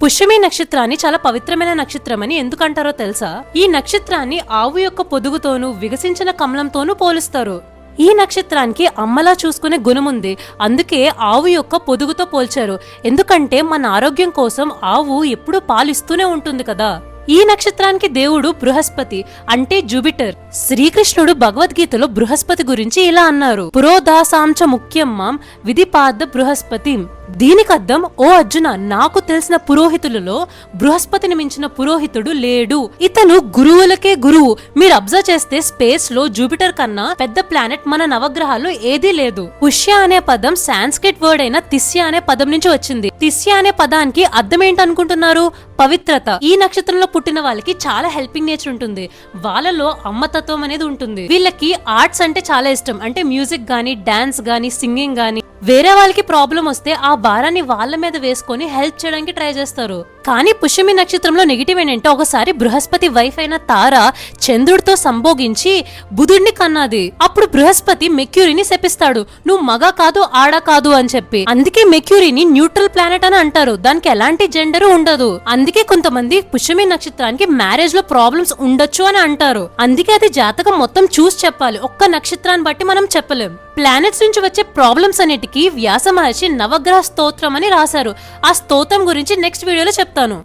పుష్యమి నక్షత్రాన్ని చాలా పవిత్రమైన నక్షత్రమని ఎందుకంటారో తెలుసా? ఈ నక్షత్రాన్ని ఆవు యొక్క పొదుగుతోనూ వికసించిన కమలంతోనూ పోలుస్తారు. ఈ నక్షత్రానికి అమ్మలా చూసుకునే గుణముంది. అందుకే ఆవు యొక్క పొదుగుతో పోల్చారు. ఎందుకంటే మన ఆరోగ్యం కోసం ఆవు ఎప్పుడూ పాలిస్తూనే ఉంటుంది కదా. ఈ నక్షత్రానికి దేవుడు బృహస్పతి అంటే జూపిటర్. శ్రీకృష్ణుడు భగవద్గీతలో బృహస్పతి గురించి ఇలా అన్నారు, పురోదాసాంచ ముఖ్యం మాం విధిపాద బృహస్పతి. దీనికి అర్థం, ఓ అర్జున, నాకు తెలిసిన పురోహితులలో బృహస్పతిని మించిన పురోహితుడు లేడు. ఇతను గురువులకే గురువు. మీరు అబ్జర్వ్ చేస్తే స్పేస్ లో జూపిటర్ కన్నా పెద్ద ప్లానెట్ మన నవగ్రహాల్లో ఏదీ లేదు. పుష్య అనే పదం సాంస్క్రిట్ వర్డ్ అయిన తిస్య అనే పదం నుంచి వచ్చింది. తిస్య అనే పదానికి అర్థం ఏంటనుకుంటున్నారు? పవిత్రత. ఈ నక్షత్రంలో పుట్టిన వాళ్ళకి చాలా హెల్పింగ్ నేచర్ ఉంటుంది. వాళ్ళలో అమ్మతత్వం అనేది ఉంటుంది. వీళ్ళకి ఆర్ట్స్ అంటే చాలా ఇష్టం. అంటే మ్యూజిక్ గానీ, డాన్స్ గానీ, సింగింగ్ గానీ. వేరే వాళ్ళకి ప్రాబ్లం వస్తే ఆ భారాన్ని వాళ్ళ మీద వేసుకొని హెల్ప్ చేయడానికి ట్రై చేస్తారు. కానీ పుష్యమి నక్షత్రంలో నెగిటివ్ ఏంటంటే, ఒకసారి బృహస్పతి వైఫ్ అయిన తార చంద్రుడితో సంభోగించి బుధుడిని కన్నది. అప్పుడు బృహస్పతి మెర్క్యూరీని శపిస్తాడు, నువ్వు మగ కాదు ఆడ కాదు అని చెప్పి. అందుకే మెర్క్యూరీని న్యూట్రల్ ప్లానెట్ అని అంటారు. దానికి ఎలాంటి జెండర్ ఉండదు. అందుకే కొంతమంది పుష్యమి నక్షత్రానికి మ్యారేజ్ లో ప్రాబ్లమ్స్ ఉండొచ్చు అని అంటారు. అందుకే అది జాతకం మొత్తం చూసి చెప్పాలి. ఒక్క నక్షత్రాన్ని బట్టి మనం చెప్పలేం. ప్లానెట్స్ నుంచి వచ్చే ప్రాబ్లమ్స్ అన్నిటికీ వ్యాస మహర్షి నవగ్రహ స్తోత్రం అని రాశారు. ఆ స్తోత్రం గురించి నెక్స్ట్ వీడియోలో చెప్తాను.